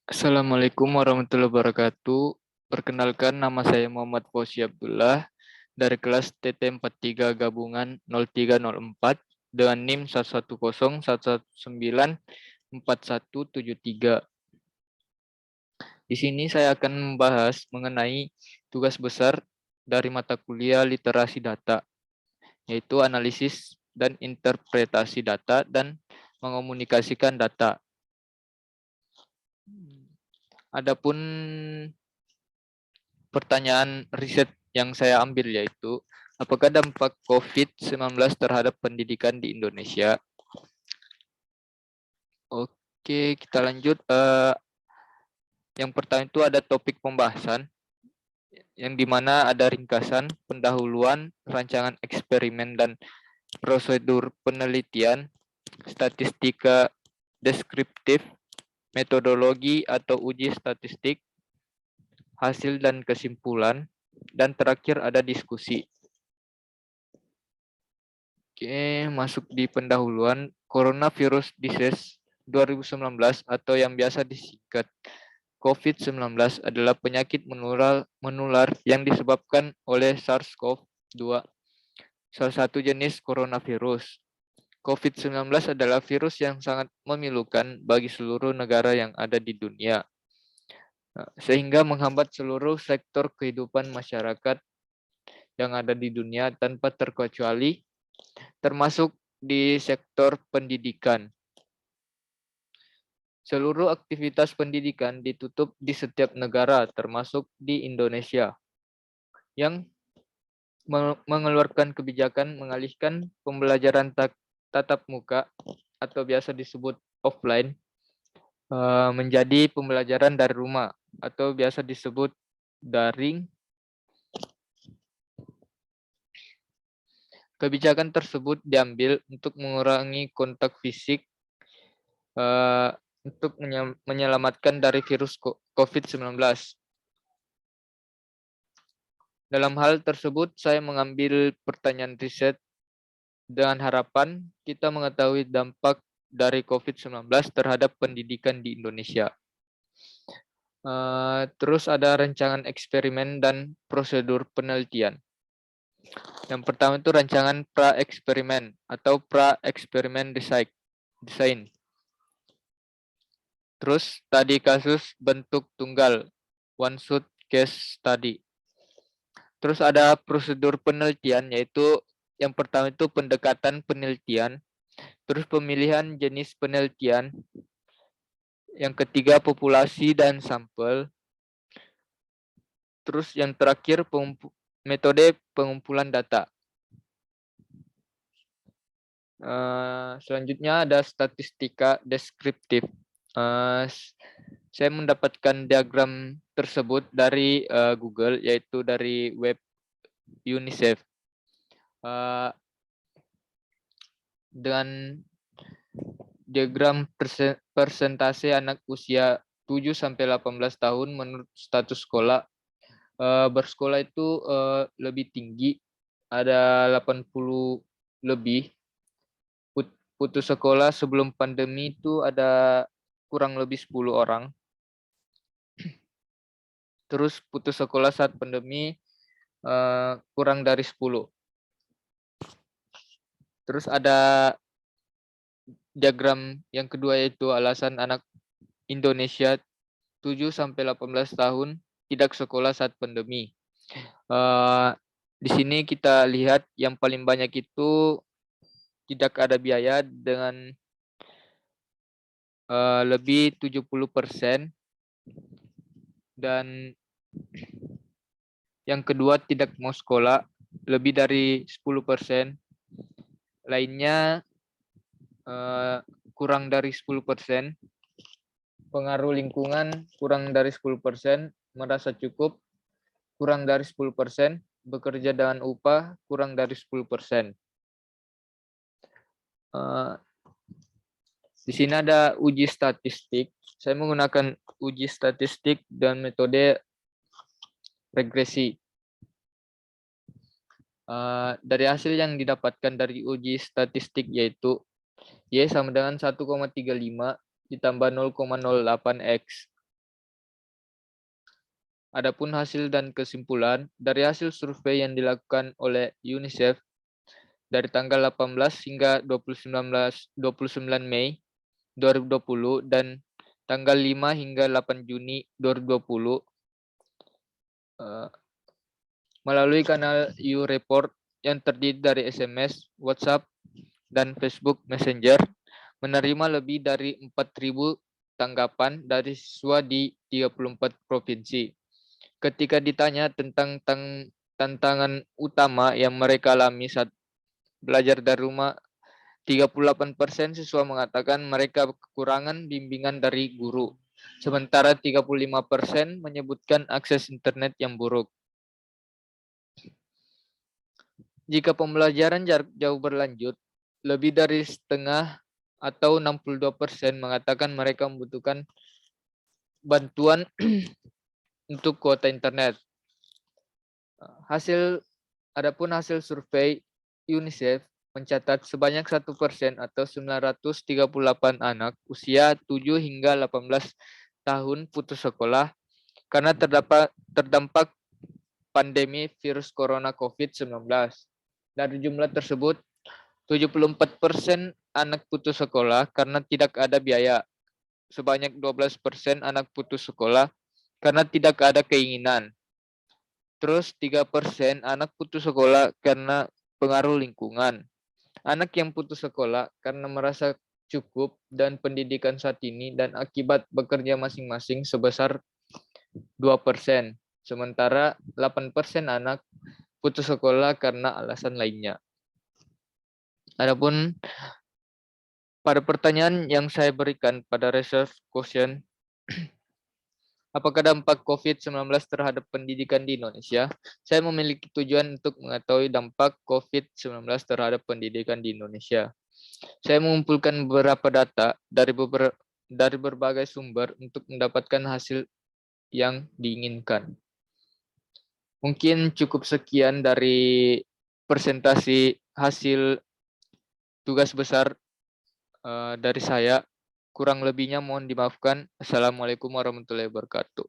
Assalamualaikum warahmatullahi wabarakatuh. Perkenalkan, nama saya Muhammad Fauzi Abdullah dari kelas TT 43 gabungan 0304 dengan NIM 11011917173. Di sini saya akan membahas mengenai tugas besar dari mata kuliah literasi data, yaitu analisis dan interpretasi data dan mengomunikasikan data. Adapun pertanyaan riset yang saya ambil yaitu, apakah dampak COVID-19 terhadap pendidikan di Indonesia? Oke, kita lanjut. Yang pertama itu ada topik pembahasan, yang dimana ada ringkasan, pendahuluan, rancangan eksperimen dan prosedur penelitian, statistika deskriptif, metodologi atau uji statistik, hasil dan kesimpulan, dan terakhir ada diskusi. Oke, masuk di pendahuluan. Coronavirus Disease 2019 atau yang biasa disingkat COVID-19 adalah penyakit menular yang disebabkan oleh SARS-CoV-2, salah satu jenis coronavirus. COVID-19 adalah virus yang sangat memilukan bagi seluruh negara yang ada di dunia, sehingga menghambat seluruh sektor kehidupan masyarakat yang ada di dunia tanpa terkecuali, termasuk di sektor pendidikan. Seluruh aktivitas pendidikan ditutup di setiap negara, termasuk di Indonesia, yang mengeluarkan kebijakan mengalihkan pembelajaran tatap muka atau biasa disebut offline menjadi pembelajaran dari rumah atau biasa disebut daring. Kebijakan tersebut diambil untuk mengurangi kontak fisik untuk menyelamatkan dari virus COVID-19. Dalam hal tersebut, saya mengambil pertanyaan riset dengan harapan kita mengetahui dampak dari COVID-19 terhadap pendidikan di Indonesia. Terus ada rancangan eksperimen dan prosedur penelitian. Yang pertama itu rancangan pra-eksperimen atau pra-eksperimen design. Terus tadi kasus bentuk tunggal, one shot case study. Terus ada prosedur penelitian, yaitu yang pertama itu pendekatan penelitian, terus pemilihan jenis penelitian, yang ketiga populasi dan sampel, terus yang terakhir metode pengumpulan data. Selanjutnya ada statistika deskriptif. Saya mendapatkan diagram tersebut dari Google, yaitu dari web UNICEF. Dengan diagram persentase anak usia 7-18 tahun menurut status sekolah. Bersekolah itu lebih tinggi, ada 80 lebih. Putus sekolah sebelum pandemi itu ada kurang lebih 10 orang. Terus putus sekolah saat pandemi kurang dari 10. Terus ada diagram yang kedua, yaitu alasan anak Indonesia 7-18 tahun tidak sekolah saat pandemi. Di sini kita lihat yang paling banyak itu tidak ada biaya dengan lebih 70%, dan yang kedua tidak mau sekolah lebih dari 10%, lainnya kurang dari 10%, pengaruh lingkungan kurang dari 10%, merasa cukup kurang dari 10%, bekerja dengan upah kurang dari 10%. Di sini ada uji statistik. Saya menggunakan uji statistik dan metode regresi. Dari hasil yang didapatkan dari uji statistik yaitu Y sama dengan 1,35 ditambah 0,08x. Adapun hasil dan kesimpulan dari hasil survei yang dilakukan oleh UNICEF dari tanggal 18 hingga 29 Mei 2020 dan tanggal 5 hingga 8 Juni 2020 melalui kanal U-Report yang terdiri dari SMS, WhatsApp, dan Facebook Messenger menerima lebih dari 4.000 tanggapan dari siswa di 34 provinsi. Ketika ditanya tentang tantangan utama yang mereka alami saat belajar dari rumah, 38% siswa mengatakan mereka kekurangan bimbingan dari guru. Sementara 35% menyebutkan akses internet yang buruk. Jika pembelajaran jarak jauh berlanjut, lebih dari setengah atau 62% mengatakan mereka membutuhkan bantuan untuk kuota internet. Adapun hasil survei UNICEF mencatat sebanyak 1% atau 938 anak usia 7 hingga 18 tahun putus sekolah karena terdampak pandemi virus corona COVID-19. Dari jumlah tersebut, 74% anak putus sekolah karena tidak ada biaya. Sebanyak 12% anak putus sekolah karena tidak ada keinginan. Terus 3% anak putus sekolah karena pengaruh lingkungan. Anak yang putus sekolah karena merasa cukup dan pendidikan saat ini dan akibat bekerja masing-masing sebesar 2%. Sementara 8% anak putus sekolah karena alasan lainnya. Adapun pada pertanyaan yang saya berikan pada research question, apakah dampak COVID-19 terhadap pendidikan di Indonesia? Saya memiliki tujuan untuk mengetahui dampak COVID-19 terhadap pendidikan di Indonesia. Saya mengumpulkan beberapa data dari berbagai sumber untuk mendapatkan hasil yang diinginkan. Mungkin cukup sekian dari presentasi hasil tugas besar dari saya. Kurang lebihnya mohon dimaafkan. Assalamualaikum warahmatullahi wabarakatuh.